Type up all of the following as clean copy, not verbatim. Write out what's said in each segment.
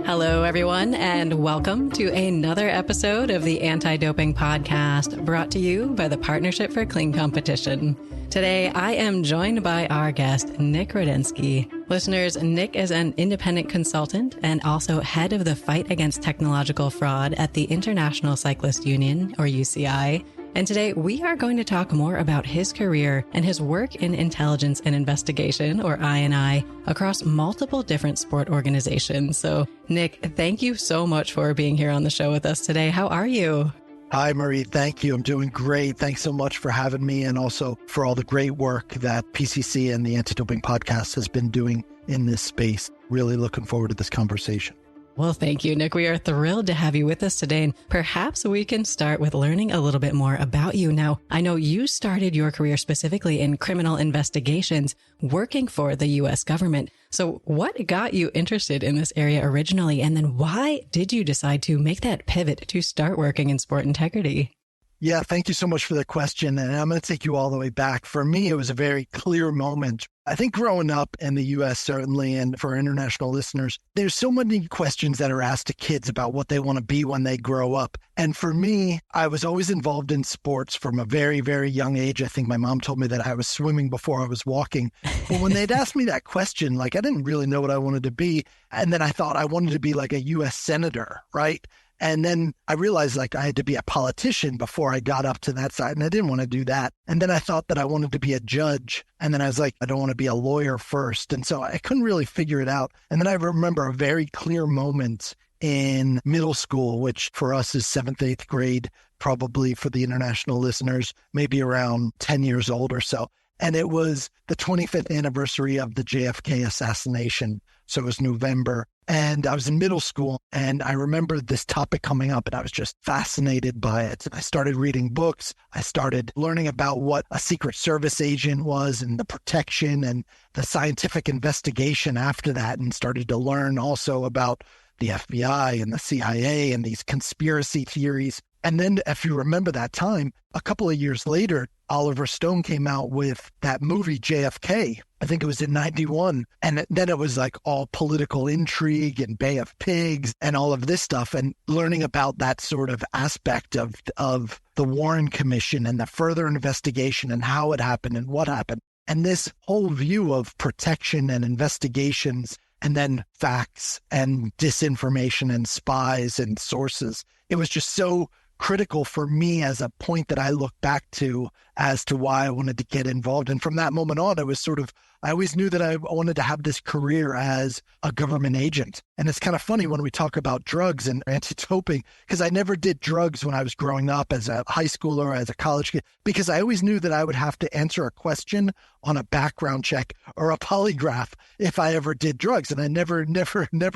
Hello, everyone, and welcome to another episode of the Anti-Doping Podcast, brought to you by the Partnership for Clean Competition. Today, I am joined by our guest, Nick Raudenski. Listeners, Nick is an independent consultant and also head of the fight against technological fraud at the International Cyclist Union, or UCI. And today we are going to talk more about his career and his work in intelligence and investigation, or I&I, across multiple different sport organizations. So, Nick, thank you so much for being here on the show with us today. How are you? Hi, Marie. Thank you. I'm doing great. Thanks so much for having me, and also for all the great work that PCC and the Anti-Doping Podcast has been doing in this space. Really looking forward to this conversation. Well, thank you, Nick. We are thrilled to have you with us today. And perhaps we can start with learning a little bit more about you. Now, I know you started your career specifically in criminal investigations, working for the U.S. government. So what got you interested in this area originally? And then why did you decide to make that pivot to start working in sport integrity? Yeah, thank you so much for the question. And I'm going to take you all the way back. For me, it was a very clear moment. I think growing up in the U.S., certainly, and for international listeners, there's so many questions that are asked to kids about what they want to be when they grow up. And for me, I was always involved in sports from a very, very young age. I think my mom told me that I was swimming before I was walking. But when they'd asked me that question, I didn't really know what I wanted to be. And then I thought I wanted to be like a U.S. senator, right? And then I realized I had to be a politician before I got up to that side, and I didn't want to do that. And then I thought that I wanted to be a judge. And then I was like, I don't want to be a lawyer first. And so I couldn't really figure it out. And then I remember a very clear moment in middle school, which for us is 7th, 8th grade, probably for the international listeners, maybe around 10 years old or so. And it was the 25th anniversary of the JFK assassination. So it was November. And I was in middle school, and I remember this topic coming up, and I was just fascinated by it. I started reading books. I started learning about what a Secret Service agent was and the protection and the scientific investigation after that, and started to learn also about the FBI and the CIA and these conspiracy theories. And then, if you remember that time, a couple of years later, Oliver Stone came out with that movie JFK. I think it was in 91. And then it was all political intrigue and Bay of Pigs and all of this stuff, and learning about that sort of aspect of the Warren Commission and the further investigation and how it happened and what happened. And this whole view of protection and investigations, and then facts and disinformation and spies and sources. It was just so critical for me as a point that I look back to as to why I wanted to get involved. And from that moment on, it was I always knew that I wanted to have this career as a government agent. And it's kind of funny when we talk about drugs and anti-doping, because I never did drugs when I was growing up as a high schooler or as a college kid, because I always knew that I would have to answer a question on a background check or a polygraph if I ever did drugs. And I never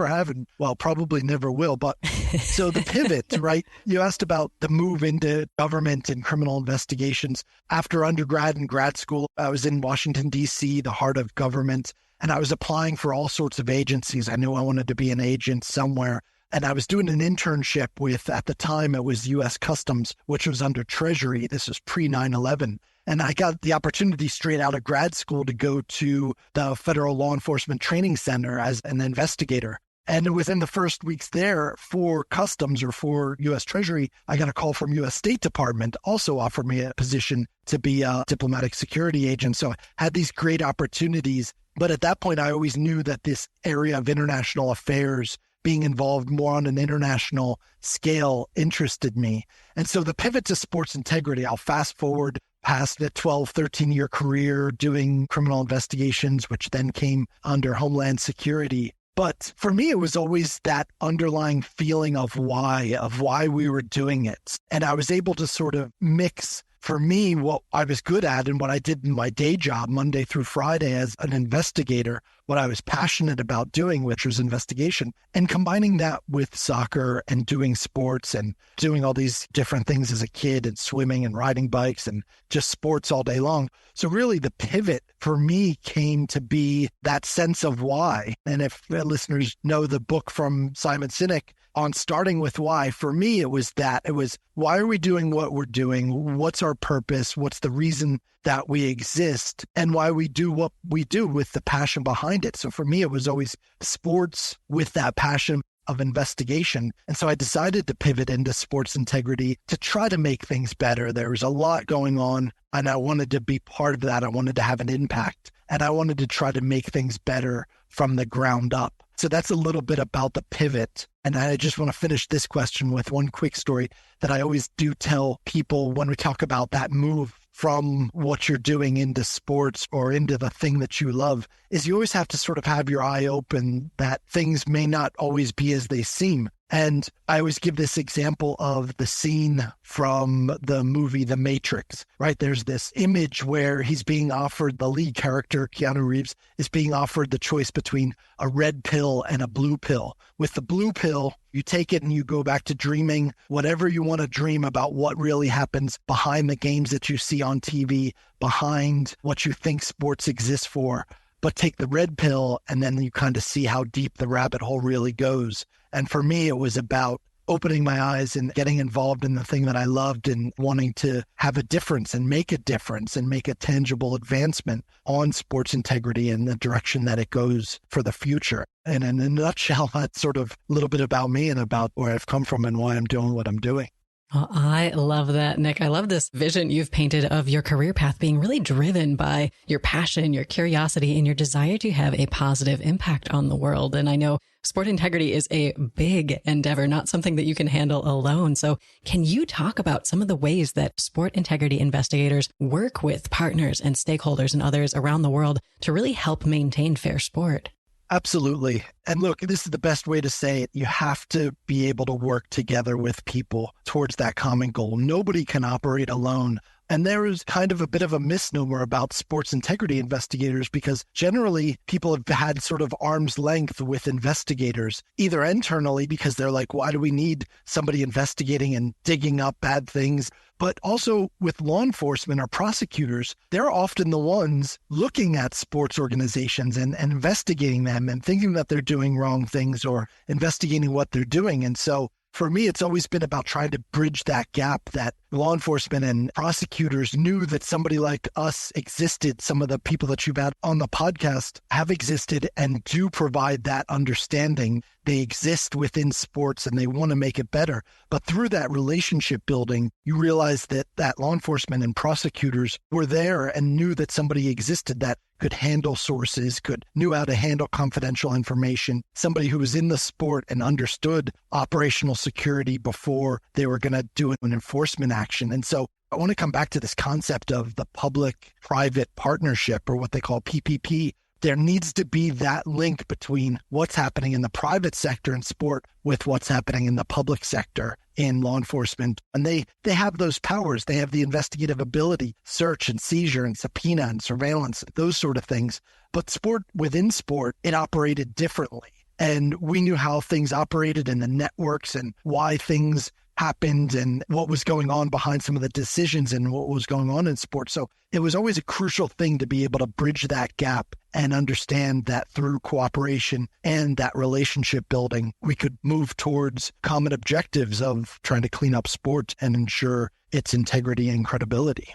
have, and well, probably never will. But so the pivot, right? You asked about the move into government and criminal investigations. After undergrad and grad school, I was in Washington, D.C., the heart of government, and I was applying for all sorts of agencies. I knew I wanted to be an agent somewhere. And I was doing an internship with, at the time, it was U.S. Customs, which was under Treasury. This was pre-9/11. And I got the opportunity straight out of grad school to go to the Federal Law Enforcement Training Center as an investigator. And within the first weeks there, for Customs or for U.S. Treasury, I got a call from U.S. State Department, also offered me a position to be a diplomatic security agent. So I had these great opportunities. But at that point, I always knew that this area of international affairs, being involved more on an international scale, interested me. And so the pivot to sports integrity, I'll fast forward past the 12, 13-year career doing criminal investigations, which then came under Homeland Security. But for me, it was always that underlying feeling of why we were doing it. And I was able to sort of mix, for me, what I was good at and what I did in my day job, Monday through Friday as an investigator, what I was passionate about doing, which was investigation, and combining that with soccer and doing sports and doing all these different things as a kid and swimming and riding bikes and just sports all day long. So really the pivot for me came to be that sense of why. And if listeners know the book from Simon Sinek on starting with why, for me, it was that. It was, why are we doing what we're doing? What's our purpose? What's the reason that we exist? And why we do what we do with the passion behind it. So for me, it was always sports with that passion. of investigation. And so I decided to pivot into sports integrity to try to make things better. There was a lot going on, and I wanted to be part of that. I wanted to have an impact, and I wanted to try to make things better from the ground up. So that's a little bit about the pivot. And I just want to finish this question with one quick story that I always do tell people when we talk about that move from what you're doing into sports or into the thing that you love, is you always have to sort of have your eye open that things may not always be as they seem. And I always give this example of the scene from the movie The Matrix, right? There's this image where he's being offered, the lead character, Keanu Reeves, is being offered the choice between a red pill and a blue pill. With the blue pill, you take it and you go back to dreaming whatever you want to dream about what really happens behind the games that you see on TV, behind what you think sports exists for. But take the red pill and then you kind of see how deep the rabbit hole really goes. And for me, it was about opening my eyes and getting involved in the thing that I loved and wanting to have a difference and make a difference and make a tangible advancement on sports integrity and the direction that it goes for the future. And in a nutshell, that's sort of a little bit about me and about where I've come from and why I'm doing what I'm doing. Well, I love that, Nick. I love this vision you've painted of your career path being really driven by your passion, your curiosity, and your desire to have a positive impact on the world. And I know sport integrity is a big endeavor, not something that you can handle alone. So can you talk about some of the ways that sport integrity investigators work with partners and stakeholders and others around the world to really help maintain fair sport? Absolutely. And look, this is the best way to say it. You have to be able to work together with people towards that common goal. Nobody can operate alone. And there is kind of a bit of a misnomer about sports integrity investigators because generally people have had sort of arm's length with investigators, either internally because they're like, why do we need somebody investigating and digging up bad things? But also with law enforcement or prosecutors, they're often the ones looking at sports organizations and investigating them and thinking that they're doing wrong things or investigating what they're doing. And so for me, it's always been about trying to bridge that gap that law enforcement and prosecutors knew that somebody like us existed. Some of the people that you've had on the podcast have existed and do provide that understanding. They exist within sports and they want to make it better. But through that relationship building, you realize that law enforcement and prosecutors were there and knew that somebody existed that could handle sources, knew how to handle confidential information, somebody who was in the sport and understood operational security before they were going to do an enforcement action. And so I want to come back to this concept of the public-private partnership, or what they call PPP. There needs to be that link between what's happening in the private sector in sport with what's happening in the public sector in law enforcement. And they have those powers. They have the investigative ability, search and seizure and subpoena and surveillance, those sort of things. But within sport, it operated differently. And we knew how things operated in the networks and why things happened and what was going on behind some of the decisions and what was going on in sports. So it was always a crucial thing to be able to bridge that gap and understand that through cooperation and that relationship building, we could move towards common objectives of trying to clean up sport and ensure its integrity and credibility.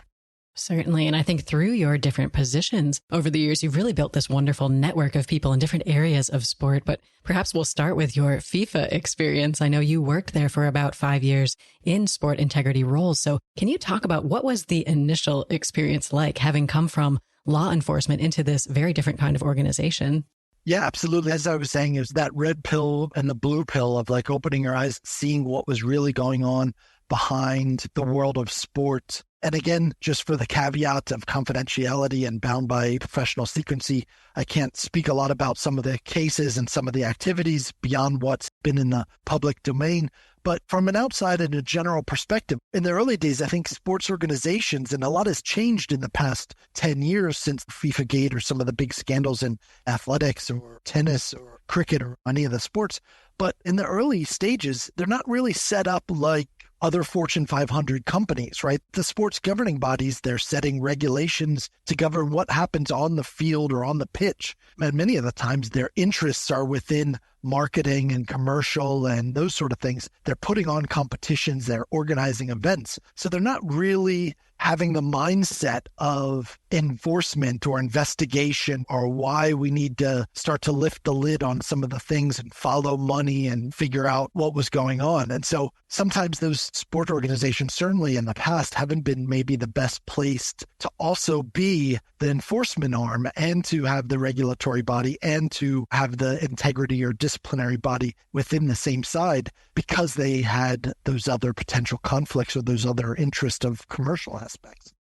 Certainly. And I think through your different positions over the years, you've really built this wonderful network of people in different areas of sport. But perhaps we'll start with your FIFA experience. I know you worked there for about 5 years in sport integrity roles. So can you talk about what was the initial experience like, having come from law enforcement into this very different kind of organization? Yeah, absolutely. As I was saying, it was that red pill and the blue pill of like opening your eyes, seeing what was really going on behind the world of sport. And again, just for the caveat of confidentiality and bound by professional secrecy, I can't speak a lot about some of the cases and some of the activities beyond what's been in the public domain. But from an outside and a general perspective, in the early days, I think sports organizations, and a lot has changed in the past 10 years since FIFA Gate or some of the big scandals in athletics or tennis or cricket or any of the sports. But in the early stages, they're not really set up like other Fortune 500 companies, right? The sports governing bodies, they're setting regulations to govern what happens on the field or on the pitch. And many of the times their interests are within marketing and commercial and those sort of things. They're putting on competitions, they're organizing events. So they're not really having the mindset of enforcement or investigation or why we need to start to lift the lid on some of the things and follow money and figure out what was going on. And so sometimes those sport organizations, certainly in the past, haven't been maybe the best placed to also be the enforcement arm and to have the regulatory body and to have the integrity or disciplinary body within the same side because they had those other potential conflicts or those other interests of commercial aspects.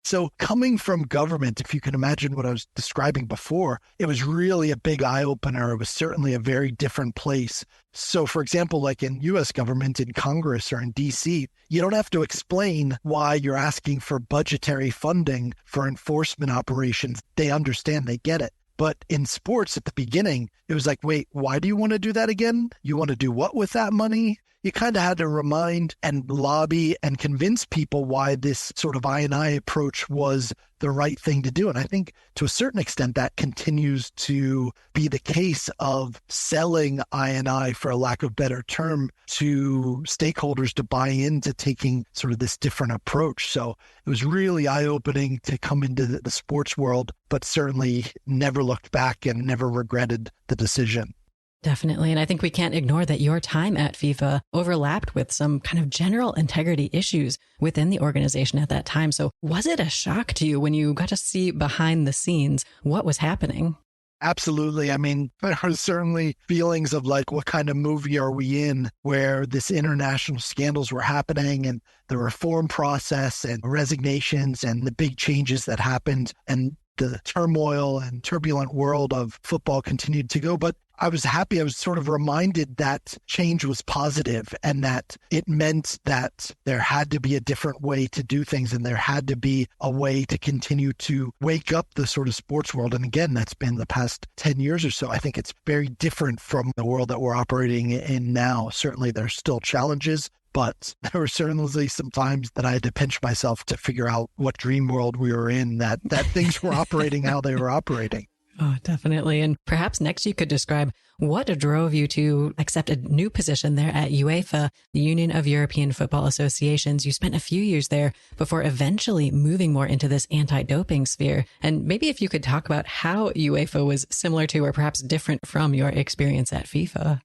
So coming from government, if you can imagine what I was describing before, it was really a big eye-opener. It was certainly a very different place. So for example, like in U.S. government, in Congress or in D.C., you don't have to explain why you're asking for budgetary funding for enforcement operations. They understand, they get it. But in sports at the beginning, it was like, wait, why do you want to do that again? You want to do what with that money? You kind of had to remind and lobby and convince people why this sort of I&I approach was the right thing to do. And I think to a certain extent that continues to be the case of selling I&I, for a lack of a better term, to stakeholders to buy into taking sort of this different approach. So it was really eye-opening to come into the sports world, but certainly never looked back and never regretted the decision. Definitely. And I think we can't ignore that your time at FIFA overlapped with some kind of general integrity issues within the organization at that time. So was it a shock to you when you got to see behind the scenes what was happening? Absolutely. I mean, there are certainly feelings of like, what kind of movie are we in where this international scandals were happening and the reform process and resignations and the big changes that happened and the turmoil and turbulent world of football continued to go. But I was happy. I was sort of reminded that change was positive and that it meant that there had to be a different way to do things and there had to be a way to continue to wake up the sort of sports world. And again, that's been the past 10 years or so. I think it's very different from the world that we're operating in now. Certainly, there's still challenges, but there were certainly some times that I had to pinch myself to figure out what dream world we were in, that things were operating how they were operating. Oh, definitely. And perhaps next you could describe what drove you to accept a new position there at UEFA, the Union of European Football Associations. You spent a few years there before eventually moving more into this anti-doping sphere. And maybe if you could talk about how UEFA was similar to or perhaps different from your experience at FIFA.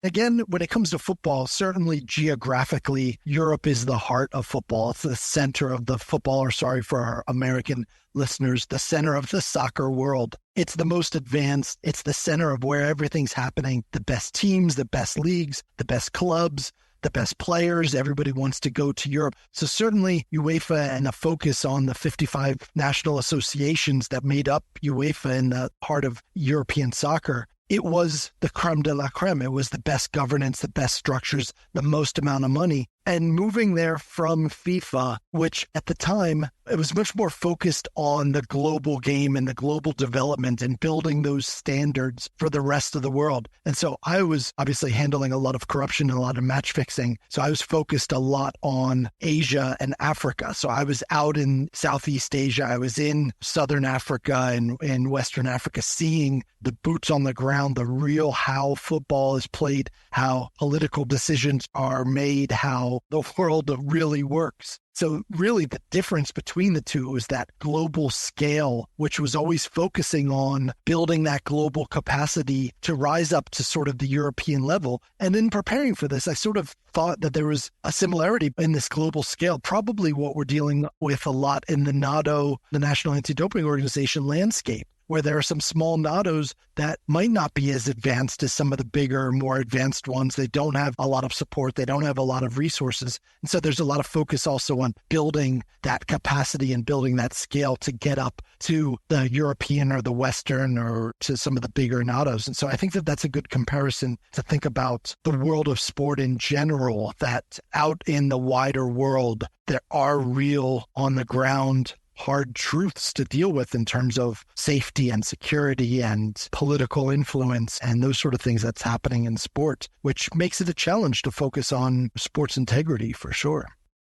Again, when it comes to football, certainly geographically, Europe is the heart of football. It's the center of the football, or sorry for our American listeners, the center of the soccer world. It's the most advanced. It's the center of where everything's happening. The best teams, the best leagues, the best clubs, the best players. Everybody wants to go to Europe. So certainly UEFA and the focus on the 55 national associations that made up UEFA in the heart of European soccer, it was the creme de la creme. It was the best governance, the best structures, the most amount of money. And moving there from FIFA, which at the time, it was much more focused on the global game and the global development and building those standards for the rest of the world. And so I was obviously handling a lot of corruption and a lot of match fixing. So I was focused a lot on Asia and Africa. So I was out in Southeast Asia. I was in Southern Africa and Western Africa, seeing the boots on the ground, the real how football is played, how political decisions are made, how the world really works. So really the difference between the two was that global scale, which was always focusing on building that global capacity to rise up to sort of the European level. And in preparing for this, I sort of thought that there was a similarity in this global scale, probably what we're dealing with a lot in the NATO, the National Anti-Doping Organization landscape, where there are some small NATOs that might not be as advanced as some of the bigger, more advanced ones. They don't have a lot of support. They don't have a lot of resources. And so there's a lot of focus also on building that capacity and building that scale to get up to the European or the Western or to some of the bigger NATOs. And so I think that that's a good comparison to think about the world of sport in general, that out in the wider world, there are real on the ground hard truths to deal with in terms of safety and security and political influence and those sort of things that's happening in sport, which makes it a challenge to focus on sports integrity for sure.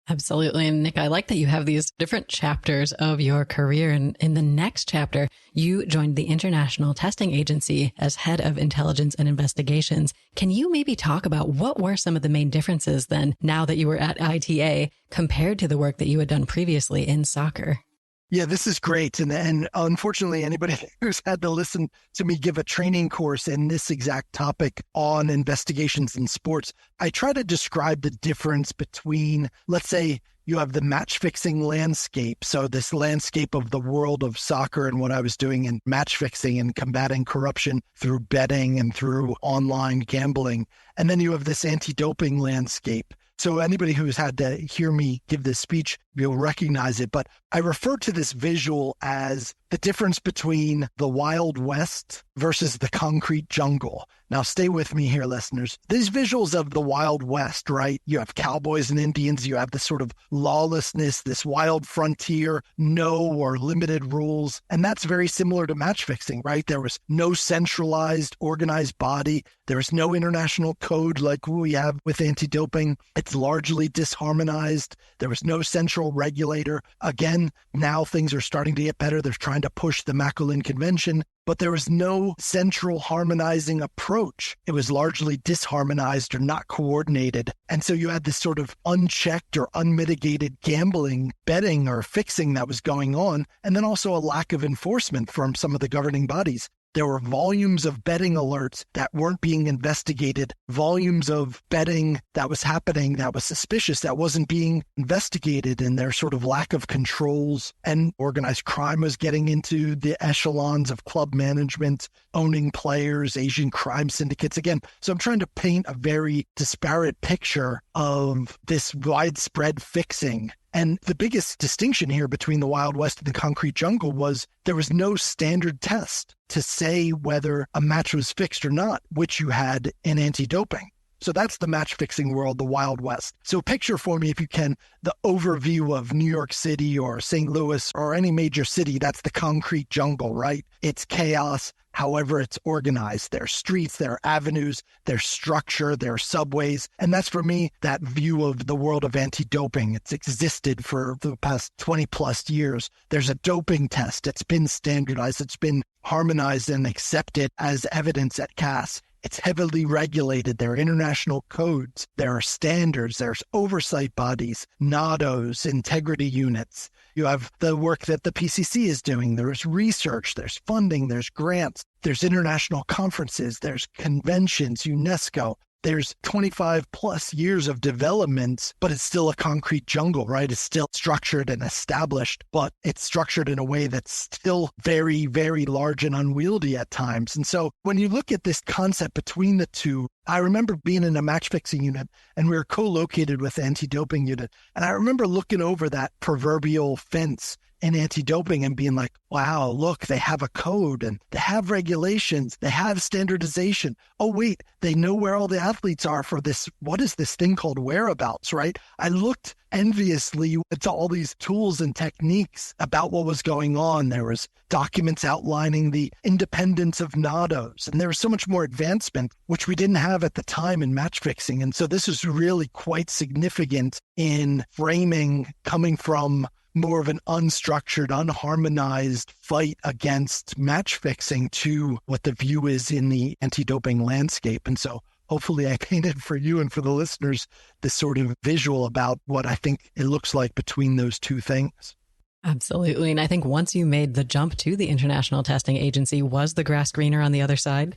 Absolutely. And Nick, I like that you have these different chapters of your career. And in the next chapter, you joined the International Testing Agency as head of intelligence and investigations. Can you maybe talk about what were some of the main differences then, now that you were at ITA, compared to the work that you had done previously in soccer? Yeah, this is great. And unfortunately, anybody who's had to listen to me give a training course in this exact topic on investigations in sports, I try to describe the difference between, let's say, you have the match fixing landscape. So this landscape of the world of soccer and what I was doing in match fixing and combating corruption through betting and through online gambling. And then you have this anti-doping landscape. So anybody who's had to hear me give this speech, you'll recognize it. But I refer to this visual as the difference between the Wild West versus the concrete jungle. Now, stay with me here, listeners. These visuals of the Wild West, right? You have cowboys and Indians. You have this sort of lawlessness, this wild frontier, no or limited rules. And that's very similar to match fixing, right? There was no centralized, organized body. There was no international code like we have with anti-doping. It's largely disharmonized. There was no central regulator. Again, now things are starting to get better. They're trying to push the Macolin Convention, but there was no central harmonizing approach. It was largely disharmonized or not coordinated. And so you had this sort of unchecked or unmitigated gambling, betting, or fixing that was going on, and then also a lack of enforcement from some of the governing bodies. There were volumes of betting alerts that weren't being investigated, volumes of betting that was happening that was suspicious, that wasn't being investigated, and their sort of lack of controls. And organized crime was getting into the echelons of club management, owning players, Asian crime syndicates again. So I'm trying to paint a very disparate picture of this widespread fixing. And the biggest distinction here between the Wild West and the concrete jungle was there was no standard test to say whether a match was fixed or not, which you had in anti-doping. So that's the match-fixing world, the Wild West. So picture for me, if you can, the overview of New York City or St. Louis or any major city. That's the concrete jungle, right? It's chaos. However, it's organized. There are streets, there are avenues, there's structure, there are subways. And that's, for me, that view of the world of anti-doping. It's existed for the past 20 plus years. There's a doping test. It's been standardized. It's been harmonized and accepted as evidence at CAS. It's heavily regulated. There are international codes. There are standards. There's oversight bodies, NADOs, integrity units. You have the work that the PCC is doing. There's research. There's funding. There's grants. There's international conferences. There's conventions, UNESCO. There's 25 plus years of development, but it's still a concrete jungle, right? It's still structured and established, but it's structured in a way that's still very, very large and unwieldy at times. And so when you look at this concept between the two, I remember being in a match fixing unit and we were co-located with the anti-doping unit. And I remember looking over that proverbial fence in anti-doping and being like, wow, look, they have a code and they have regulations, they have standardization. Oh, wait, they know where all the athletes are for this. What is this thing called whereabouts, right? I looked enviously at all these tools and techniques about what was going on. There was documents outlining the independence of NADOs, and there was so much more advancement, which we didn't have at the time in match fixing. And so this was really quite significant in framing coming from more of an unstructured, unharmonized fight against match fixing to what the view is in the anti-doping landscape. And so hopefully I painted for you and for the listeners this sort of visual about what I think it looks like between those two things. Absolutely. And I think once you made the jump to the International Testing Agency, was the grass greener on the other side?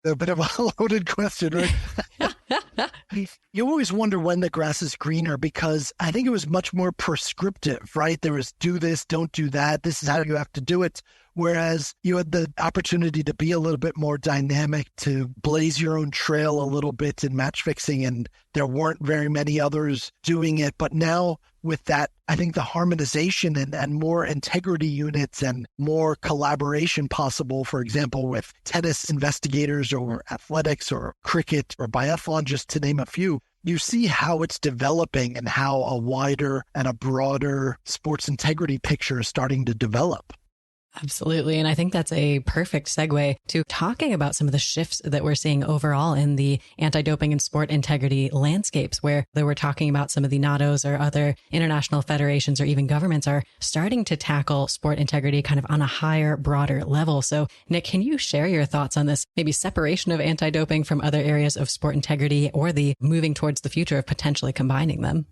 A bit of a loaded question, right? You always wonder when the grass is greener because I think it was much more prescriptive, right? There was do this, don't do that. This is how you have to do it. Whereas you had the opportunity to be a little bit more dynamic, to blaze your own trail a little bit in match fixing, and there weren't very many others doing it. But now with that, I think the harmonization and more integrity units and more collaboration possible, for example, with tennis investigators or athletics or cricket or biathlon, just to name a few, you see how it's developing and how a wider and a broader sports integrity picture is starting to develop. Absolutely. And I think that's a perfect segue to talking about some of the shifts that we're seeing overall in the anti-doping and sport integrity landscapes, where they were talking about some of the NATOs or other international federations or even governments are starting to tackle sport integrity kind of on a higher, broader level. So Nick, can you share your thoughts on this maybe separation of anti-doping from other areas of sport integrity or the moving towards the future of potentially combining them?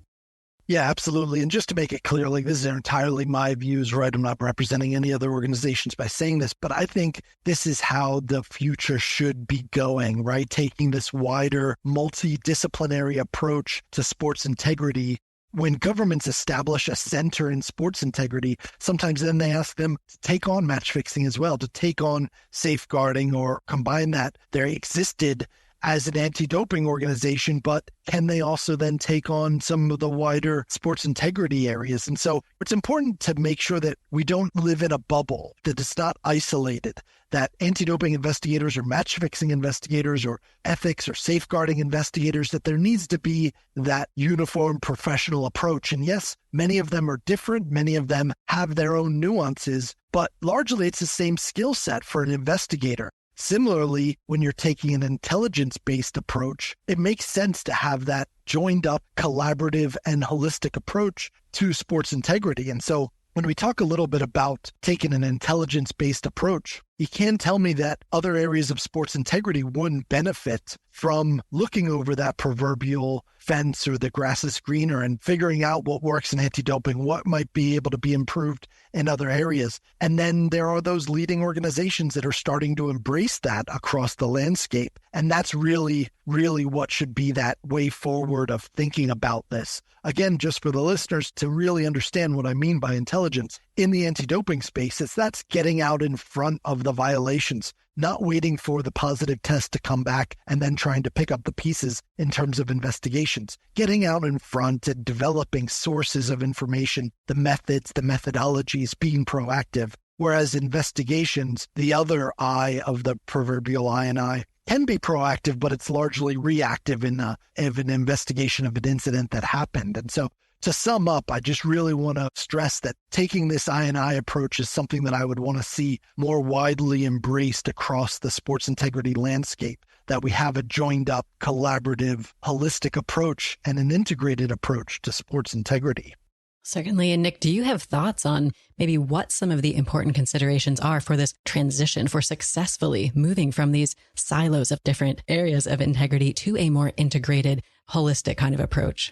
Yeah, absolutely. And just to make it clear, like this is entirely my views, right? I'm not representing any other organizations by saying this, but I think this is how the future should be going, right? Taking this wider, multidisciplinary approach to sports integrity. When governments establish a center in sports integrity, sometimes then they ask them to take on match fixing as well, to take on safeguarding or combine that. There existed as an anti-doping organization, but can they also then take on some of the wider sports integrity areas? And so it's important to make sure that we don't live in a bubble, that it's not isolated, that anti-doping investigators or match-fixing investigators or ethics or safeguarding investigators, that there needs to be that uniform professional approach. And yes, many of them are different. Many of them have their own nuances, but largely it's the same skill set for an investigator. Similarly, when you're taking an intelligence-based approach, it makes sense to have that joined up, collaborative, and holistic approach to sports integrity. And so when we talk a little bit about taking an intelligence-based approach, you can tell me that other areas of sports integrity wouldn't benefit from looking over that proverbial fence or the grass is greener and figuring out what works in anti-doping, what might be able to be improved in other areas. And then there are those leading organizations that are starting to embrace that across the landscape. And that's really, really what should be that way forward of thinking about this. Again, just for the listeners to really understand what I mean by intelligence, in the anti-doping space, that's getting out in front of the violations, not waiting for the positive test to come back and then trying to pick up the pieces in terms of investigations. Getting out in front and developing sources of information, the methods, the methodologies, being proactive. Whereas investigations, the other eye of the proverbial I&I, can be proactive, but it's largely reactive in an investigation of an incident that happened. And so to sum up, I just really want to stress that taking this I&I approach is something that I would want to see more widely embraced across the sports integrity landscape, that we have a joined up, collaborative, holistic approach and an integrated approach to sports integrity. Certainly. And Nick, do you have thoughts on maybe what some of the important considerations are for this transition, for successfully moving from these silos of different areas of integrity to a more integrated, holistic kind of approach?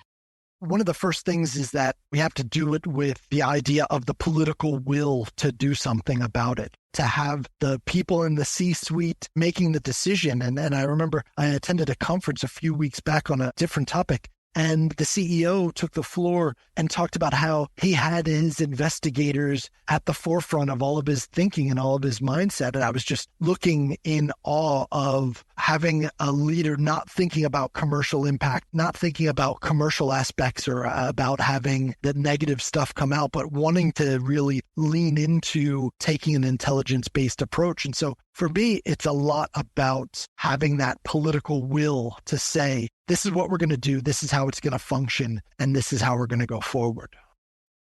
One of the first things is that we have to do it with the idea of the political will to do something about it, to have the people in the C-suite making the decision. And I remember I attended a conference a few weeks back on a different topic, and the CEO took the floor and talked about how he had his investigators at the forefront of all of his thinking and all of his mindset. And I was just looking in awe of having a leader not thinking about commercial impact, not thinking about commercial aspects or about having the negative stuff come out, but wanting to really lean into taking an intelligence-based approach. And so for me, it's a lot about having that political will to say, this is what we're going to do, this is how it's going to function, and this is how we're going to go forward.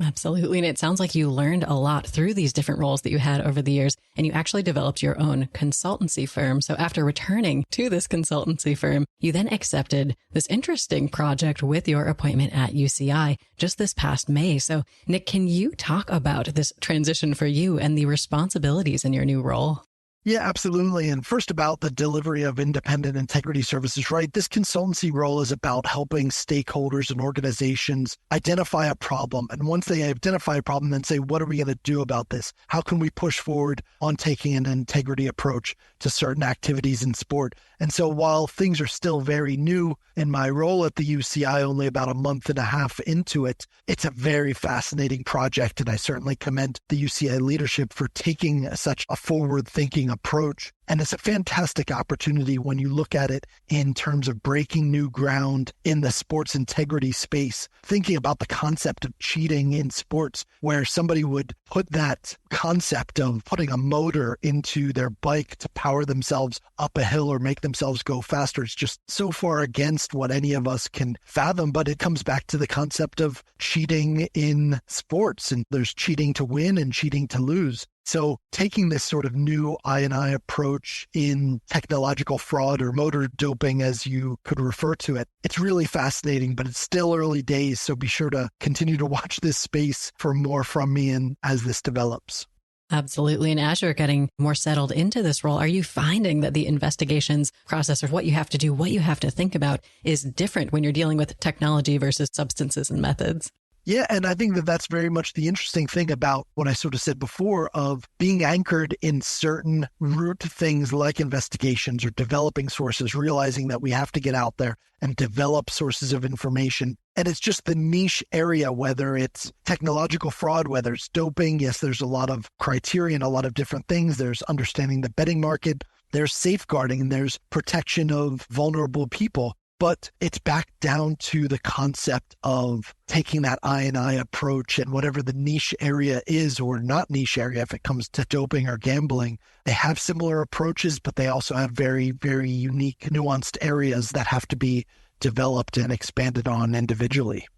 Absolutely. And it sounds like you learned a lot through these different roles that you had over the years, and you actually developed your own consultancy firm. So after returning to this consultancy firm, you then accepted this interesting project with your appointment at UCI just this past May. So Nick, can you talk about this transition for you and the responsibilities in your new role? Yeah, absolutely. And first about the delivery of independent integrity services, right? This consultancy role is about helping stakeholders and organizations identify a problem. And once they identify a problem, then say, what are we going to do about this? How can we push forward on taking an integrity approach to certain activities in sport? And so while things are still very new in my role at the UCI, only about a month and a half into it, it's a very fascinating project. And I certainly commend the UCI leadership for taking such a forward-thinking approach. And it's a fantastic opportunity when you look at it in terms of breaking new ground in the sports integrity space, thinking about the concept of cheating in sports, where somebody would put that concept of putting a motor into their bike to power themselves up a hill or make themselves go faster. It's just so far against what any of us can fathom, but it comes back to the concept of cheating in sports. And there's cheating to win and cheating to lose. So taking this sort of new I&I approach in technological fraud or motor doping, as you could refer to it, it's really fascinating, but it's still early days. So be sure to continue to watch this space for more from me and as this develops. Absolutely. And as you're getting more settled into this role, are you finding that the investigations process, or what you have to do, what you have to think about, is different when you're dealing with technology versus substances and methods? Yeah, and I think that that's very much the interesting thing about what I sort of said before of being anchored in certain root things like investigations or developing sources, realizing that we have to get out there and develop sources of information. And it's just the niche area, whether it's technological fraud, whether it's doping. Yes, there's a lot of criteria and a lot of different things. There's understanding the betting market. There's safeguarding and there's protection of vulnerable people. But it's back down to the concept of taking that I&I approach, and whatever the niche area is or not niche area, if it comes to doping or gambling, they have similar approaches, but they also have very, very unique, nuanced areas that have to be developed and expanded on individually.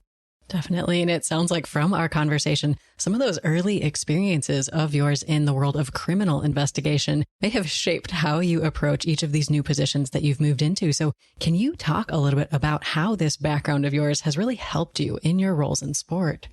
Definitely. And it sounds like from our conversation, some of those early experiences of yours in the world of criminal investigation may have shaped how you approach each of these new positions that you've moved into. So can you talk a little bit about how this background of yours has really helped you in your roles in sport?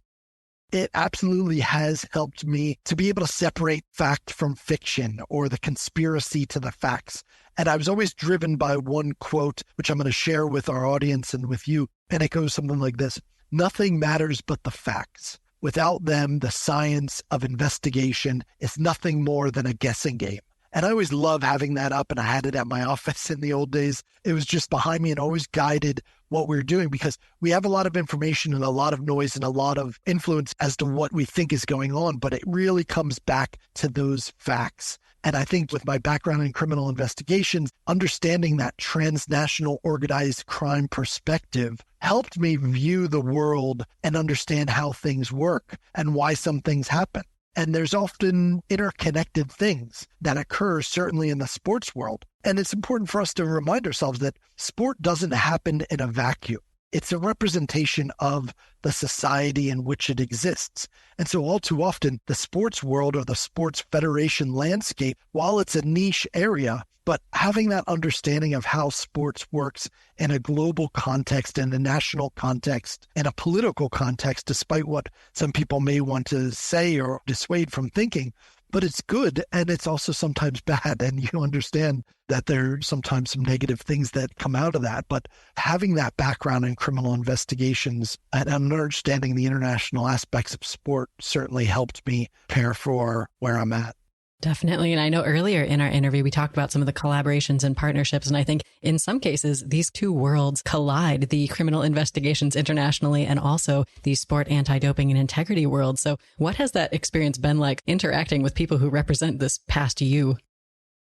It absolutely has helped me to be able to separate fact from fiction or the conspiracy to the facts. And I was always driven by one quote, which I'm going to share with our audience and with you. And it goes something like this: "Nothing matters but the facts. Without them, the science of investigation is nothing more than a guessing game." And I always love having that up, and I had it at my office in the old days. It was just behind me and always guided what we were doing, because we have a lot of information and a lot of noise and a lot of influence as to what we think is going on, but it really comes back to those facts. And I think with my background in criminal investigations, understanding that transnational organized crime perspective helped me view the world and understand how things work and why some things happen. And there's often interconnected things that occur, certainly in the sports world. And it's important for us to remind ourselves that sport doesn't happen in a vacuum. It's a representation of the society in which it exists. And so all too often, the sports world or the sports federation landscape, while it's a niche area, but having that understanding of how sports works in a global context, in a national context, in a political context, despite what some people may want to say or dissuade from thinking, but it's good and it's also sometimes bad. And you understand that there are sometimes some negative things that come out of that. But having that background in criminal investigations and understanding the international aspects of sport certainly helped me prepare for where I'm at. Definitely. And I know earlier in our interview, we talked about some of the collaborations and partnerships. And I think in some cases, these two worlds collide, the criminal investigations internationally and also the sport anti-doping and integrity world. So what has that experience been like interacting with people who represent this past you?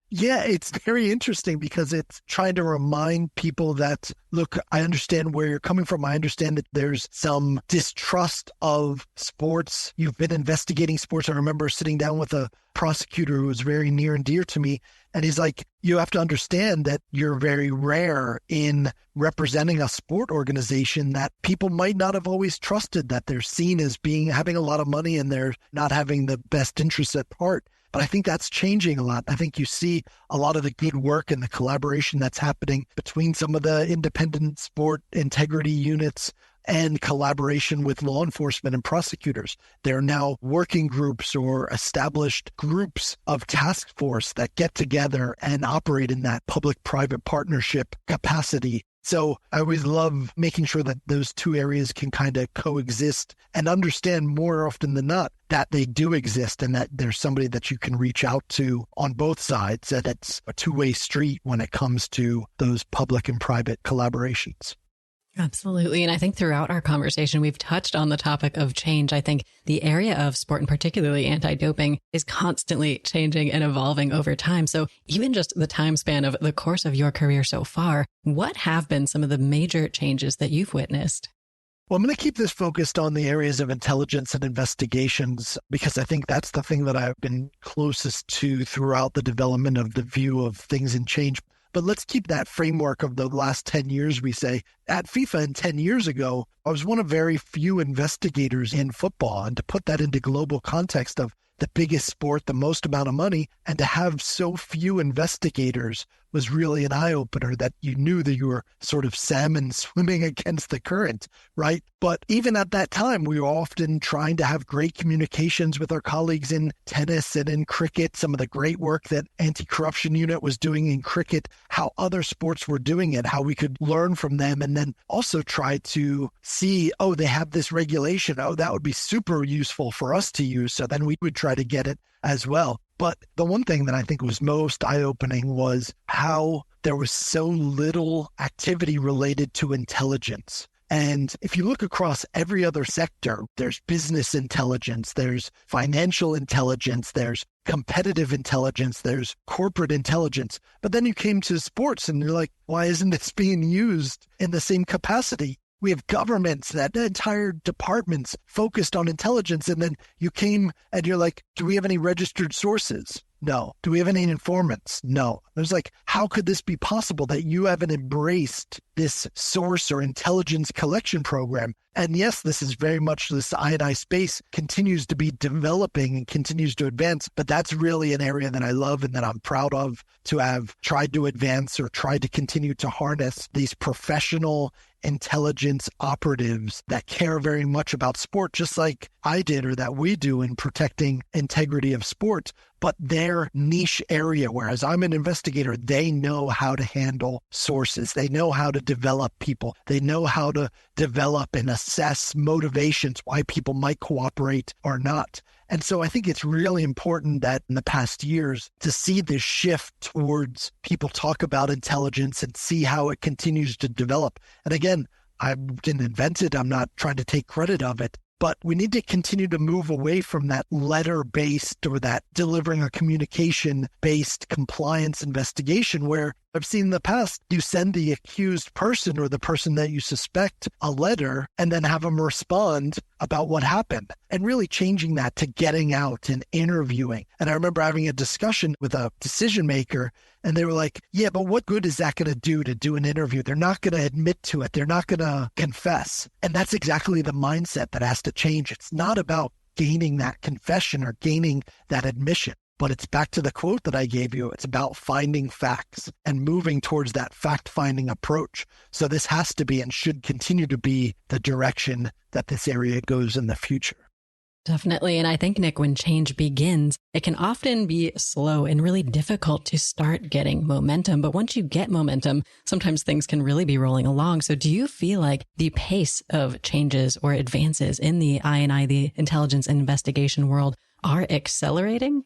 Yeah, it's very interesting because it's trying to remind people that, look, I understand where you're coming from. I understand that there's some distrust of sports. You've been investigating sports. I remember sitting down with a prosecutor who was very near and dear to me. And he's like, you have to understand that you're very rare in representing a sport organization that people might not have always trusted, that they're seen as having a lot of money and they're not having the best interests at heart. But I think that's changing a lot. I think you see a lot of the good work and the collaboration that's happening between some of the independent sport integrity units and collaboration with law enforcement and prosecutors. There are now working groups or established groups of task force that get together and operate in that public-private partnership capacity. So I always love making sure that those two areas can kind of coexist and understand more often than not that they do exist and that there's somebody that you can reach out to on both sides, that it's a two-way street when it comes to those public and private collaborations. Absolutely. And I think throughout our conversation, we've touched on the topic of change. I think the area of sport and particularly anti-doping is constantly changing and evolving over time. So even just the time span of the course of your career so far, what have been some of the major changes that you've witnessed? Well, I'm going to keep this focused on the areas of intelligence and investigations because I think that's the thing that I've been closest to throughout the development of the view of things in change. But let's keep that framework of the last 10 years, we say. At FIFA and 10 years ago, I was one of very few investigators in football. And to put that into global context of the biggest sport, the most amount of money, and to have so few investigators was really an eye-opener that you knew that you were sort of salmon swimming against the current, right? But even at that time, we were often trying to have great communications with our colleagues in tennis and in cricket, some of the great work that Anti-Corruption Unit was doing in cricket, how other sports were doing it, how we could learn from them, and then also try to see, oh, they have this regulation. Oh, that would be super useful for us to use. So then we would try to get it as well. But the one thing that I think was most eye-opening was how there was so little activity related to intelligence. And if you look across every other sector, there's business intelligence, there's financial intelligence, there's competitive intelligence, there's corporate intelligence. But then you came to sports and you're like, why isn't this being used in the same capacity? We have governments, that entire departments focused on intelligence. And then you came and you're like, do we have any registered sources? No. Do we have any informants? No. There's like, how could this be possible that you haven't embraced this source or intelligence collection program? And yes, this is very much this I&I space continues to be developing and continues to advance, but that's really an area that I love and that I'm proud of to have tried to advance or tried to continue to harness these professional intelligence operatives that care very much about sport, just like I did or that we do in protecting integrity of sport, but their niche area. Whereas I'm an investigator, they know how to handle sources. They know how to develop people. They know how to develop and assess motivations, why people might cooperate or not. And so I think it's really important that in the past years to see this shift towards people talk about intelligence and see how it continues to develop. And again, I didn't invent it. I'm not trying to take credit of it. But we need to continue to move away from that letter-based or that delivering a communication-based compliance investigation where I've seen in the past, you send the accused person or the person that you suspect a letter and then have them respond about what happened and really changing that to getting out and interviewing. And I remember having a discussion with a decision maker and they were like, yeah, but what good is that going to do an interview? They're not going to admit to it. They're not going to confess. And that's exactly the mindset that has to change. It's not about gaining that confession or gaining that admission. But it's back to the quote that I gave you. It's about finding facts and moving towards that fact-finding approach. So this has to be and should continue to be the direction that this area goes in the future. Definitely. And I think, Nick, when change begins, it can often be slow and really difficult to start getting momentum. But once you get momentum, sometimes things can really be rolling along. So do you feel like the pace of changes or advances in the I&I, the intelligence and investigation world, are accelerating?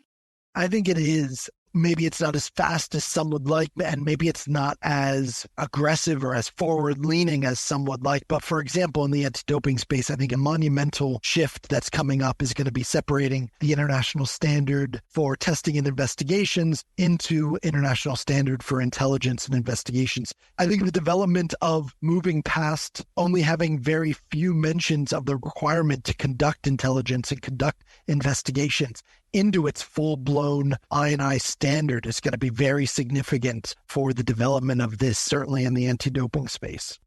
I think it is. Maybe it's not as fast as some would like, and maybe it's not as aggressive or as forward-leaning as some would like. But for example, in the anti-doping space, I think a monumental shift that's coming up is going to be separating the international standard for testing and investigations into international standard for intelligence and investigations. I think the development of moving past only having very few mentions of the requirement to conduct intelligence and conduct investigations into its full-blown I&I standard is going to be very significant for the development of this, certainly in the anti-doping space.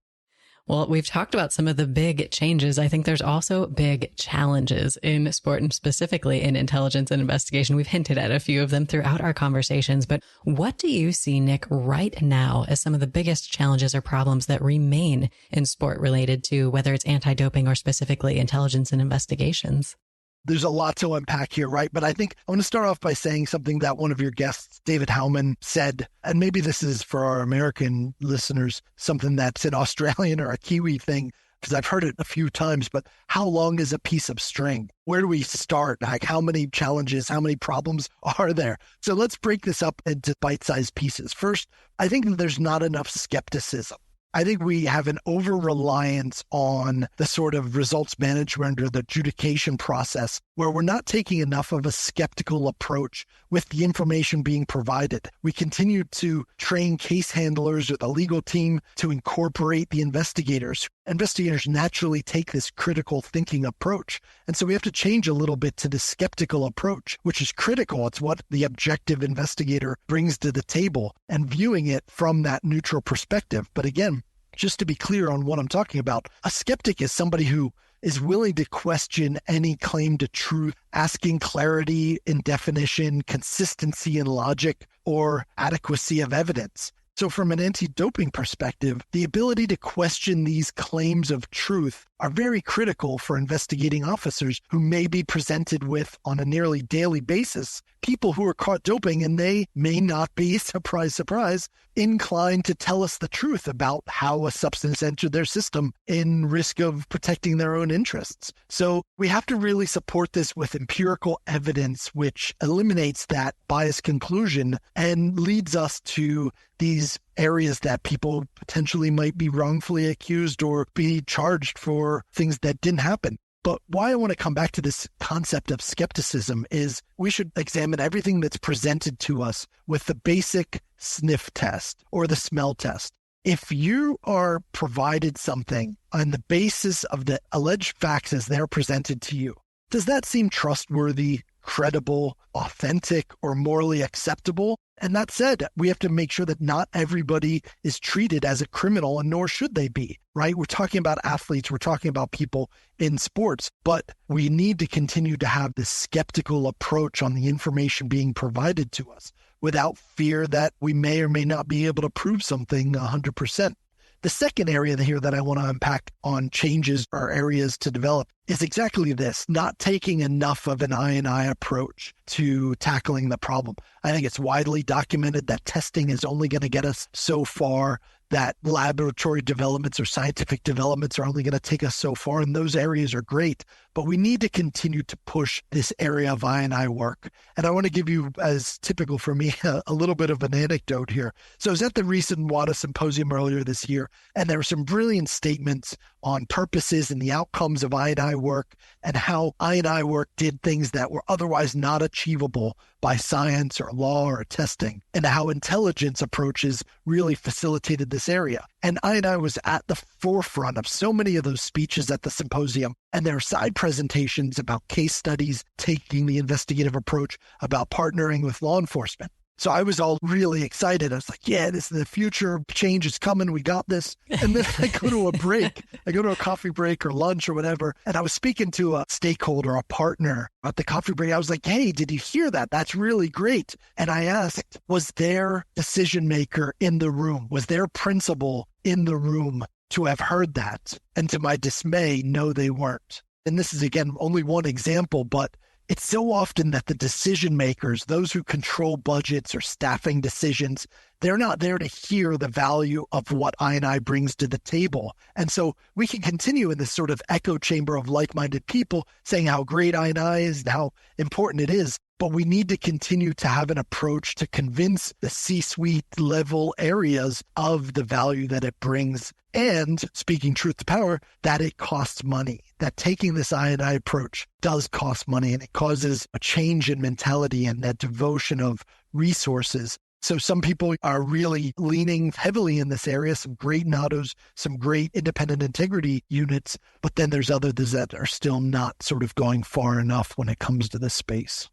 Well, we've talked about some of the big changes. I think there's also big challenges in sport and specifically in intelligence and investigation. We've hinted at a few of them throughout our conversations, but what do you see, Nick, right now as some of the biggest challenges or problems that remain in sport related to whether it's anti-doping or specifically intelligence and investigations? There's a lot to unpack here, right? But I think I want to start off by saying something that one of your guests, David Howman, said, and maybe this is for our American listeners, something that's an Australian or a Kiwi thing, because I've heard it a few times, but how long is a piece of string? Where do we start? Like how many challenges, how many problems are there? So let's break this up into bite-sized pieces. First, I think that there's not enough skepticism. I think we have an over-reliance on the sort of results management or the adjudication process where we're not taking enough of a skeptical approach with the information being provided. We continue to train case handlers or the legal team to incorporate the investigators. Investigators naturally take this critical thinking approach. And so we have to change a little bit to the skeptical approach, which is critical. It's what the objective investigator brings to the table and viewing it from that neutral perspective. But again, just to be clear on what I'm talking about, a skeptic is somebody who is willing to question any claim to truth, asking clarity in definition, consistency in logic, or adequacy of evidence. So from an anti-doping perspective, the ability to question these claims of truth are very critical for investigating officers who may be presented with, on a nearly daily basis, people who are caught doping, and they may not be, surprise, surprise, inclined to tell us the truth about how a substance entered their system in risk of protecting their own interests. So we have to really support this with empirical evidence, which eliminates that biased conclusion and leads us to these areas that people potentially might be wrongfully accused or be charged for things that didn't happen. But why I want to come back to this concept of skepticism is we should examine everything that's presented to us with the basic sniff test or the smell test. If you are provided something on the basis of the alleged facts as they're presented to you, does that seem trustworthy, credible, authentic, or morally acceptable? And that said, we have to make sure that not everybody is treated as a criminal, and nor should they be, right? We're talking about athletes, we're talking about people in sports, but we need to continue to have this skeptical approach on the information being provided to us without fear that we may or may not be able to prove something 100%. The second area here that I want to unpack on changes or areas to develop is exactly this, not taking enough of an I&I approach to tackling the problem. I think it's widely documented that testing is only going to get us so far, that laboratory developments or scientific developments are only going to take us so far, and those areas are great. But we need to continue to push this area of I&I work. And I want to give you, as typical for me, a little bit of an anecdote here. So I was at the recent WADA symposium earlier this year, and there were some brilliant statements on purposes and the outcomes of I&I work and how I&I work did things that were otherwise not achievable by science or law or testing, and how intelligence approaches really facilitated this area. And I&I was at the forefront of so many of those speeches at the symposium. And there are side presentations about case studies, taking the investigative approach, about partnering with law enforcement. So I was all really excited. I was like, yeah, this is the future. Change is coming. We got this. And then I go to a break. I go to a coffee break or lunch or whatever. And I was speaking to a stakeholder, a partner at the coffee break. I was like, hey, did you hear that? That's really great. And I asked, was their decision maker in the room? Was their principal in the room to have heard that? And to my dismay, no, they weren't. And this is, again, only one example, but it's so often that the decision makers, those who control budgets or staffing decisions, they're not there to hear the value of what I&I brings to the table. And so we can continue in this sort of echo chamber of like-minded people saying how great I&I is and how important it is. But we need to continue to have an approach to convince the C-suite level areas of the value that it brings. And speaking truth to power, that it costs money, that taking this I&I approach does cost money, and it causes a change in mentality and that devotion of resources. So some people are really leaning heavily in this area, some great NADOs, some great independent integrity units, but then there's others that are still not sort of going far enough when it comes to this space.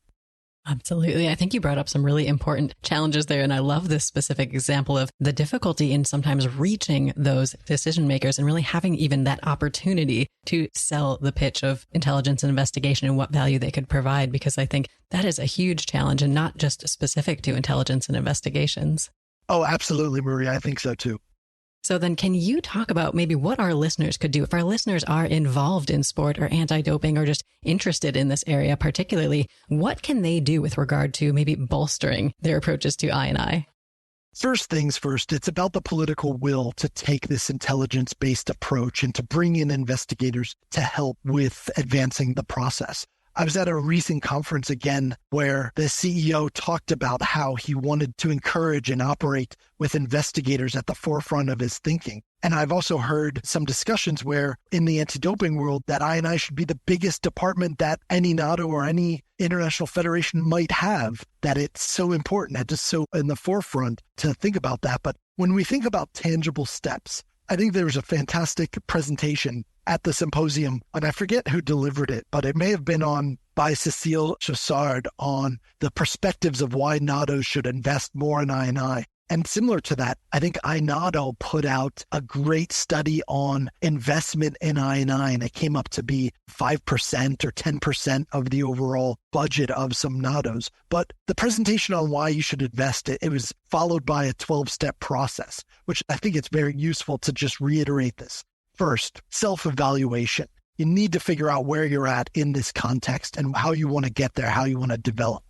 Absolutely. I think you brought up some really important challenges there. And I love this specific example of the difficulty in sometimes reaching those decision makers and really having even that opportunity to sell the pitch of intelligence and investigation and what value they could provide, because I think that is a huge challenge and not just specific to intelligence and investigations. Oh, absolutely, Maria. I think so too. So then can you talk about maybe what our listeners could do if our listeners are involved in sport or anti-doping or just interested in this area particularly? What can they do with regard to maybe bolstering their approaches to I&I? First things first, it's about the political will to take this intelligence-based approach and to bring in investigators to help with advancing the process. I was at a recent conference again where the CEO talked about how he wanted to encourage and operate with investigators at the forefront of his thinking. And I've also heard some discussions where in the anti-doping world that I&I should be the biggest department that any NATO or any international federation might have, that it's so important, that just so in the forefront to think about that. But when we think about tangible steps, I think there was a fantastic presentation at the symposium, and I forget who delivered it, but it may have been by Cécile Chaussard on the perspectives of why NATO should invest more in I&I. And similar to that, I think INADO put out a great study on investment in I&I, and it came up to be 5% or 10% of the overall budget of some NADOs. But the presentation on why you should invest it was followed by a 12-step process, which I think it's very useful to just reiterate this. First, self-evaluation. You need to figure out where you're at in this context and how you want to get there, how you want to develop.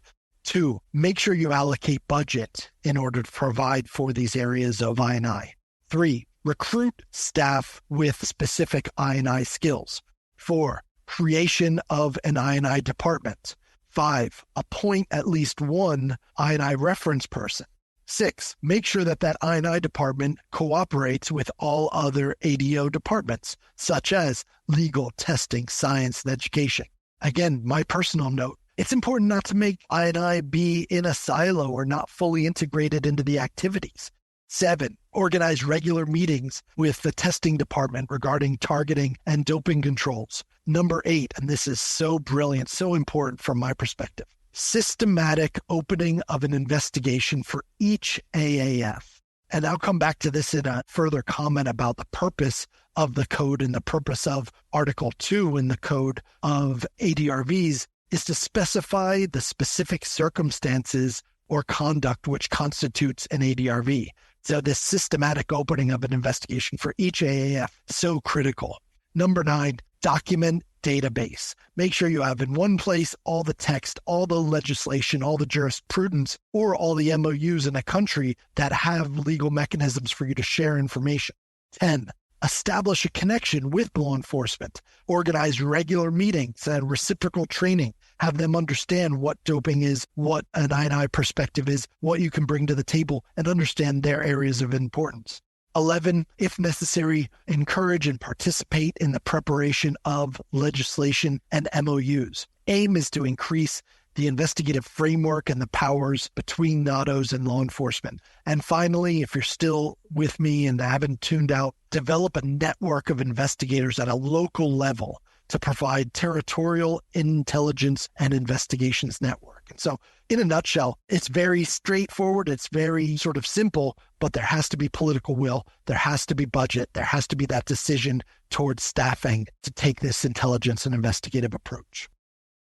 2, make sure you allocate budget in order to provide for these areas of I&I. 3, recruit staff with specific I&I skills. 4, creation of an I&I department. 5, appoint at least one I&I reference person. 6, make sure that that I&I department cooperates with all other ADO departments, such as legal, testing, science, and education. Again, my personal note, it's important not to make I&I be in a silo or not fully integrated into the activities. 7, organize regular meetings with the testing department regarding targeting and doping controls. Number 8, and this is so brilliant, so important from my perspective, systematic opening of an investigation for each AAF. And I'll come back to this in a further comment about the purpose of the code and the purpose of Article 2 in the code of ADRVs is to specify the specific circumstances or conduct which constitutes an ADRV. So this systematic opening of an investigation for each AAF, so critical. Number 9, document database. Make sure you have in one place all the text, all the legislation, all the jurisprudence, or all the MOUs in a country that have legal mechanisms for you to share information. 10, establish a connection with law enforcement. Organize regular meetings and reciprocal training. Have them understand what doping is, what an I&I perspective is, what you can bring to the table, and understand their areas of importance. 11, if necessary, encourage and participate in the preparation of legislation and MOUs. Aim is to increase the investigative framework and the powers between NADOs and law enforcement. And finally, if you're still with me and haven't tuned out, develop a network of investigators at a local level to provide territorial intelligence and investigations network. And so in a nutshell, it's very straightforward. It's very sort of simple, but there has to be political will. There has to be budget. There has to be that decision towards staffing to take this intelligence and investigative approach.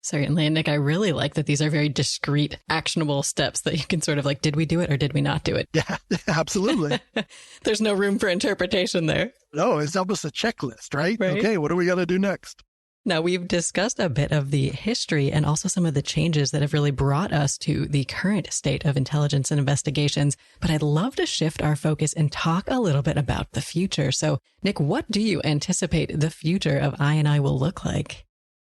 Certainly. And Nick, I really like that these are very discrete, actionable steps that you can sort of like, did we do it or did we not do it? Yeah, absolutely. There's no room for interpretation there. No, it's almost a checklist, right? Okay, what do we got to do next? Now, we've discussed a bit of the history and also some of the changes that have really brought us to the current state of intelligence and investigations, but I'd love to shift our focus and talk a little bit about the future. So, Nick, what do you anticipate the future of I&I will look like?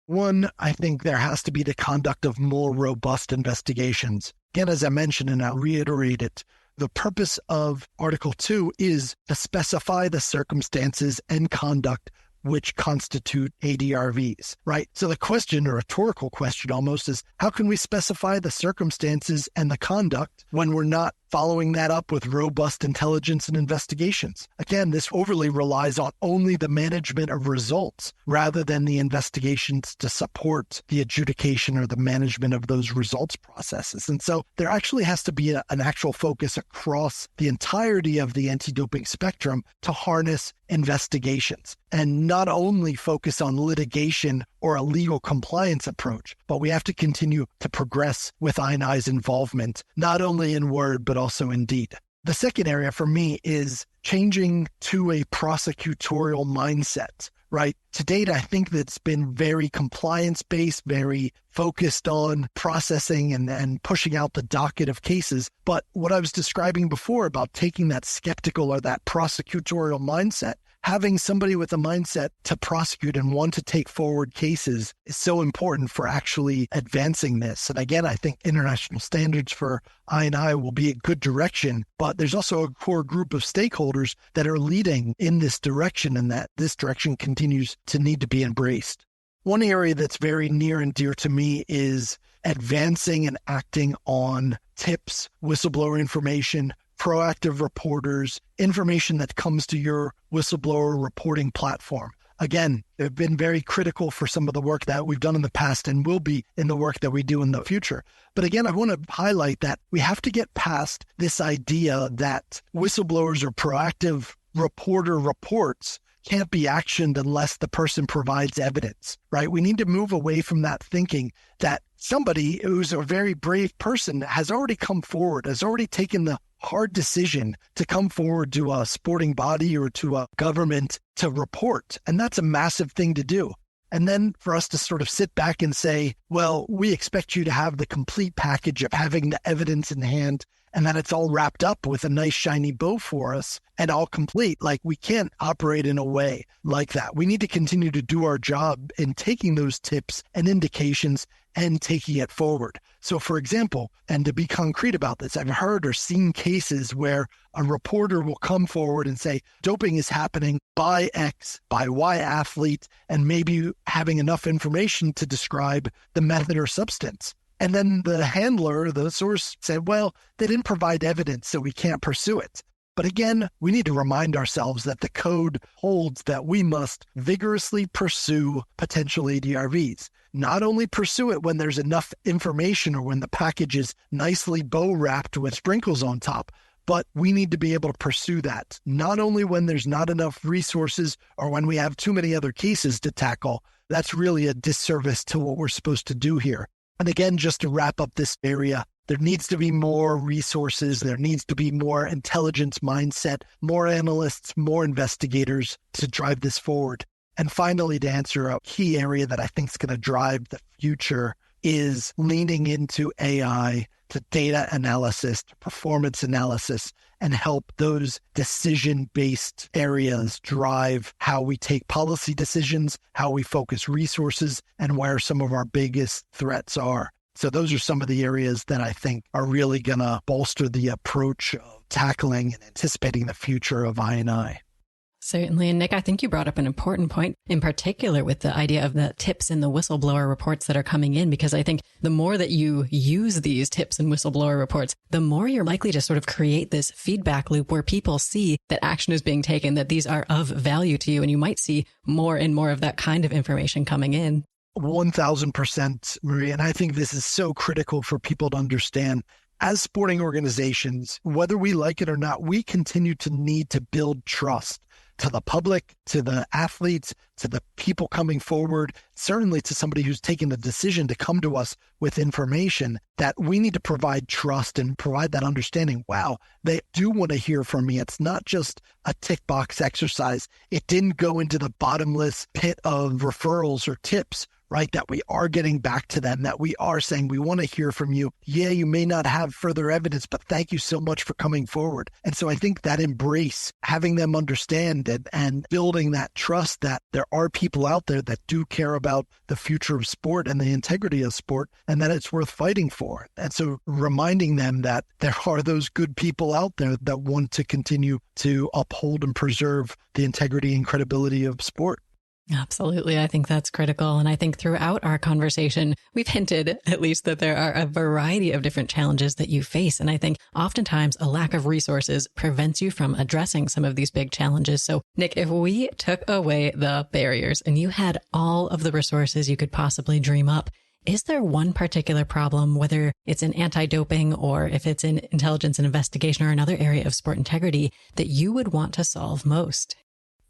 One, I think there has to be the conduct of more robust investigations. Again, as I mentioned, and I'll reiterate it, the purpose of Article 2 is to specify the circumstances and conduct which constitute ADRVs, right? So the question, or rhetorical question almost, is how can we specify the circumstances and the conduct when we're not following that up with robust intelligence and investigations? Again, this overly relies on only the management of results rather than the investigations to support the adjudication or the management of those results processes. And so there actually has to be an actual focus across the entirety of the anti-doping spectrum to harness investigations and not only focus on litigation or a legal compliance approach, but we have to continue to progress with I&I's involvement, not only in word, but also in deed. The second area for me is changing to a prosecutorial mindset, right? To date, I think that's been very compliance-based, very focused on processing and pushing out the docket of cases. But what I was describing before about taking that skeptical or that prosecutorial mindset, having somebody with a mindset to prosecute and want to take forward cases is so important for actually advancing this. And again, I think international standards for I&I will be a good direction, but there's also a core group of stakeholders that are leading in this direction, and that this direction continues to need to be embraced. One area that's very near and dear to me is advancing and acting on tips, whistleblower information, proactive reporters, information that comes to your whistleblower reporting platform. again, they've been very critical for some of the work that we've done in the past and will be in the work that we do in the future. But again, I want to highlight that we have to get past this idea that whistleblowers or proactive reporter reports can't be actioned unless the person provides evidence, right? We need to move away from that thinking that somebody who's a very brave person has already come forward, has already taken the hard decision to come forward to a sporting body or to a government to report. And that's a massive thing to do. And then for us to sort of sit back and say, well, we expect you to have the complete package of having the evidence in hand and that it's all wrapped up with a nice shiny bow for us and all complete. Like, we can't operate in a way like that. We need to continue to do our job in taking those tips and indications and taking it forward. So for example, and to be concrete about this, I've heard or seen cases where a reporter will come forward and say, doping is happening by X, by Y athlete, and maybe having enough information to describe the method or substance. And then the handler, the source, said, well, they didn't provide evidence, so we can't pursue it. But again, we need to remind ourselves that the code holds that we must vigorously pursue potential ADRVs. Not only pursue it when there's enough information or when the package is nicely bow wrapped with sprinkles on top, but we need to be able to pursue that. Not only when there's not enough resources or when we have too many other cases to tackle. That's really a disservice to what we're supposed to do here. And again, just to wrap up this area, there needs to be more resources. There needs to be more intelligence mindset, more analysts, more investigators to drive this forward. And finally, to answer a key area that I think is going to drive the future is leaning into AI, to data analysis, to performance analysis, and help those decision-based areas drive how we take policy decisions, how we focus resources, and where some of our biggest threats are. So those are some of the areas that I think are really going to bolster the approach of tackling and anticipating the future of I&I. Certainly. And Nick, I think you brought up an important point in particular with the idea of the tips in the whistleblower reports that are coming in, because I think the more that you use these tips and whistleblower reports, the more you're likely to sort of create this feedback loop where people see that action is being taken, that these are of value to you, and you might see more and more of that kind of information coming in. 1,000%, Maria. And I think this is so critical for people to understand. As sporting organizations, whether we like it or not, we continue to need to build trust to the public, to the athletes, to the people coming forward, certainly to somebody who's taken the decision to come to us with information, that we need to provide trust and provide that understanding. Wow, they do want to hear from me. It's not just a tick box exercise. It didn't go into the bottomless pit of referrals or tips, right? That we are getting back to them, that we are saying, we want to hear from you. Yeah, you may not have further evidence, but thank you so much for coming forward. And so I think that embrace, having them understand it and building that trust that there are people out there that do care about the future of sport and the integrity of sport, and that it's worth fighting for. And so reminding them that there are those good people out there that want to continue to uphold and preserve the integrity and credibility of sport. Absolutely. I think that's critical. And I think throughout our conversation, we've hinted at least that there are a variety of different challenges that you face. And I think oftentimes a lack of resources prevents you from addressing some of these big challenges. So Nick, if we took away the barriers and you had all of the resources you could possibly dream up, is there one particular problem, whether it's in anti-doping or if it's in intelligence and investigation or another area of sport integrity, that you would want to solve most?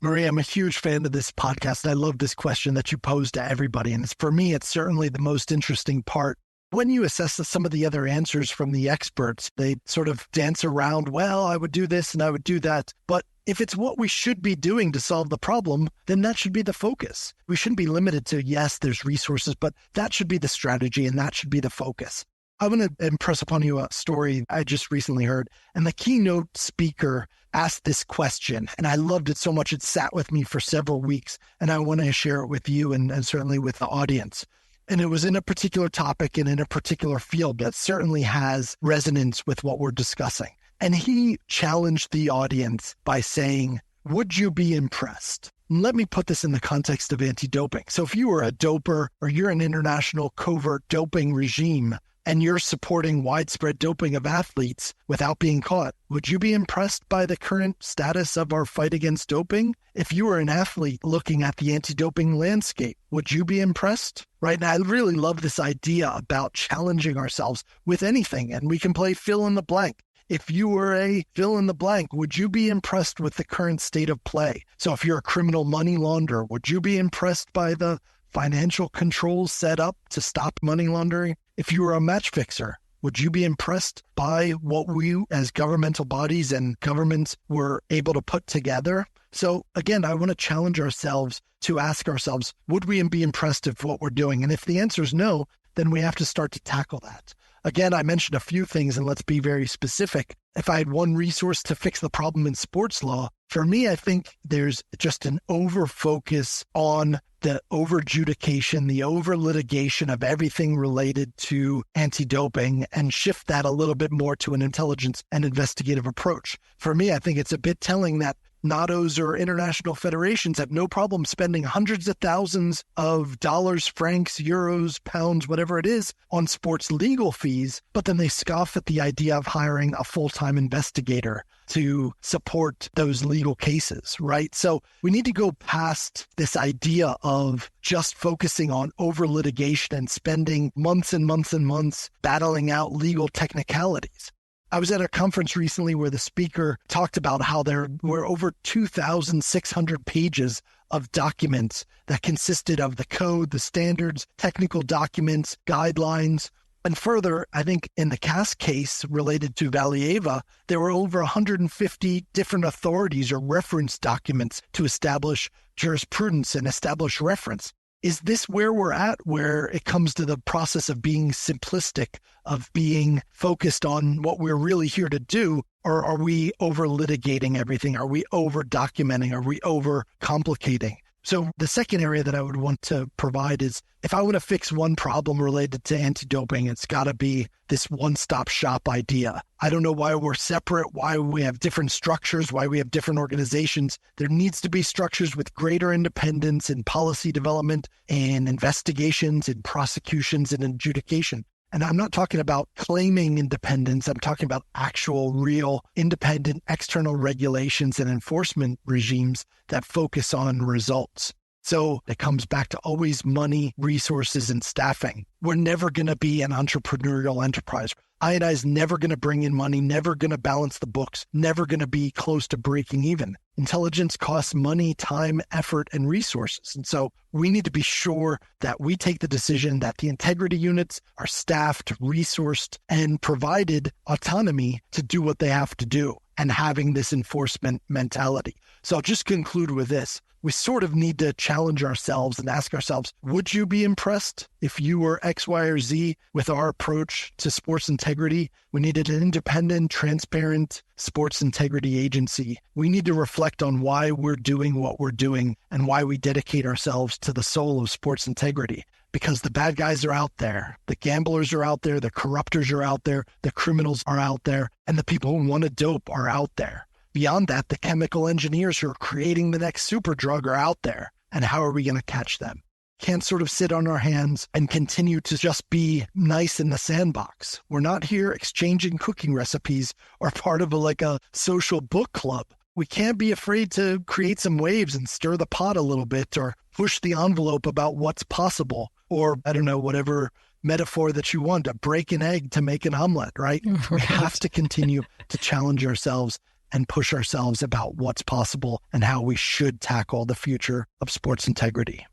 Maria, I'm a huge fan of this podcast. I love this question that you pose to everybody. And for me, it's certainly the most interesting part. When you assess some of the other answers from the experts, they sort of dance around, well, I would do this and I would do that. But if it's what we should be doing to solve the problem, then that should be the focus. We shouldn't be limited to, yes, there's resources, but that should be the strategy and that should be the focus. I'm going to impress upon you a story I just recently heard. And the keynote speaker asked this question, and I loved it so much. It sat with me for several weeks, and I want to share it with you and certainly with the audience. And it was in a particular topic and in a particular field that certainly has resonance with what we're discussing. And he challenged the audience by saying, would you be impressed? Let me put this in the context of anti-doping. So if you were a doper or you're an international covert doping regime, and you're supporting widespread doping of athletes without being caught, would you be impressed by the current status of our fight against doping? If you were an athlete looking at the anti-doping landscape, would you be impressed? Right now, I really love this idea about challenging ourselves with anything, and we can play fill in the blank. If you were a fill in the blank, would you be impressed with the current state of play? So if you're a criminal money launderer, would you be impressed by the financial controls set up to stop money laundering? If you were a match fixer, would you be impressed by what we as governmental bodies and governments were able to put together? So again, I want to challenge ourselves to ask ourselves, would we be impressed with what we're doing? And if the answer is no, then we have to start to tackle that. Again, I mentioned a few things, and let's be very specific. If I had one resource to fix the problem in sports law, for me, I think there's just an over-focus on the over-adjudication, the over-litigation of everything related to anti-doping, and shift that a little bit more to an intelligence and investigative approach. For me, I think it's a bit telling that NATOs or international federations have no problem spending hundreds of thousands of dollars, francs, euros, pounds, whatever it is, on sports legal fees, but then they scoff at the idea of hiring a full-time investigator to support those legal cases, right? So we need to go past this idea of just focusing on over-litigation and spending months and months and months battling out legal technicalities. I was at a conference recently where the speaker talked about how there were over 2,600 pages of documents that consisted of the code, the standards, technical documents, guidelines. And further, I think in the CAS case related to Valieva, there were over 150 different authorities or reference documents to establish jurisprudence and establish reference. Is this where we're at, where it comes to the process of being simplistic, of being focused on what we're really here to do? Or are we over litigating everything? Are we over documenting? Are we over complicating? So the second area that I would want to provide is, if I want to fix one problem related to anti-doping, it's got to be this one-stop shop idea. I don't know why we're separate, why we have different structures, why we have different organizations. There needs to be structures with greater independence in policy development and investigations and prosecutions and adjudication. And I'm not talking about claiming independence. I'm talking about actual, real, independent external regulations and enforcement regimes that focus on results. So it comes back to always money, resources, and staffing. We're never going to be an entrepreneurial enterprise. I&I is never going to bring in money, never going to balance the books, never going to be close to breaking even. Intelligence costs money, time, effort, and resources. And so we need to be sure that we take the decision that the integrity units are staffed, resourced, and provided autonomy to do what they have to do, and having this enforcement mentality. So I'll just conclude with this. We sort of need to challenge ourselves and ask ourselves, would you be impressed if you were X, Y, or Z with our approach to sports integrity? We needed an independent, transparent sports integrity agency. We need to reflect on why we're doing what we're doing and why we dedicate ourselves to the soul of sports integrity. Because the bad guys are out there, the gamblers are out there, the corruptors are out there, the criminals are out there, and the people who want to dope are out there. Beyond that, the chemical engineers who are creating the next super drug are out there. And how are we going to catch them? Can't sort of sit on our hands and continue to just be nice in the sandbox. We're not here exchanging cooking recipes or part of a social book club. We can't be afraid to create some waves and stir the pot a little bit, or push the envelope about what's possible, or whatever metaphor that you want, to break an egg to make an omelet, right? We have to continue to challenge ourselves and push ourselves about what's possible and how we should tackle the future of sports integrity.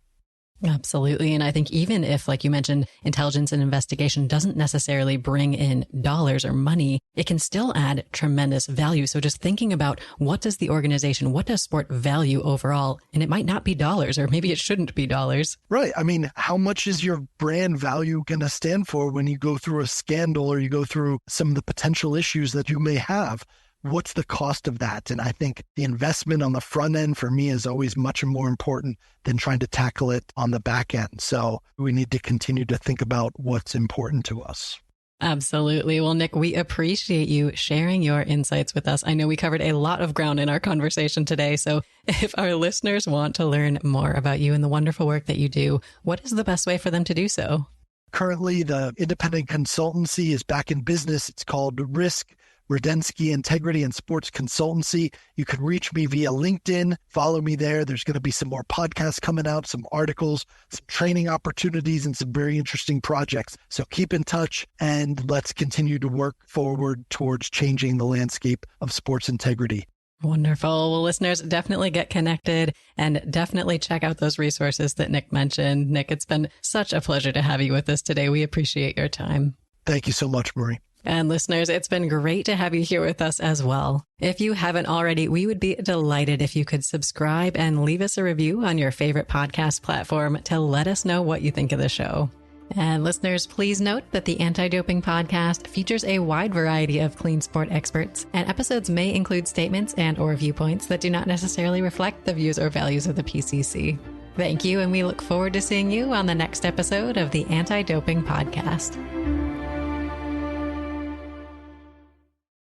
Absolutely. And I think even if, like you mentioned, intelligence and investigation doesn't necessarily bring in dollars or money, it can still add tremendous value. So just thinking about, what does the organization, what does sport value overall? And it might not be dollars, or maybe it shouldn't be dollars. Right. I mean, how much is your brand value going to stand for when you go through a scandal or you go through some of the potential issues that you may have? What's the cost of that? And I think the investment on the front end for me is always much more important than trying to tackle it on the back end. So we need to continue to think about what's important to us. Absolutely. Well, Nick, we appreciate you sharing your insights with us. I know we covered a lot of ground in our conversation today. So if our listeners want to learn more about you and the wonderful work that you do, what is the best way for them to do so? Currently, the independent consultancy is back in business. It's called Raudenski Integrity and Sports Consultancy. You can reach me via LinkedIn. Follow me there. There's going to be some more podcasts coming out, some articles, some training opportunities, and some very interesting projects. So keep in touch and let's continue to work forward towards changing the landscape of sports integrity. Wonderful. Well, listeners, definitely get connected and definitely check out those resources that Nick mentioned. Nick, it's been such a pleasure to have you with us today. We appreciate your time. Thank you so much, Marie. And listeners, it's been great to have you here with us as well. If you haven't already, we would be delighted if you could subscribe and leave us a review on your favorite podcast platform to let us know what you think of the show. And listeners, please note that the Anti-Doping Podcast features a wide variety of clean sport experts, and episodes may include statements and/or viewpoints that do not necessarily reflect the views or values of the PCC. Thank you, and we look forward to seeing you on the next episode of the Anti-Doping Podcast.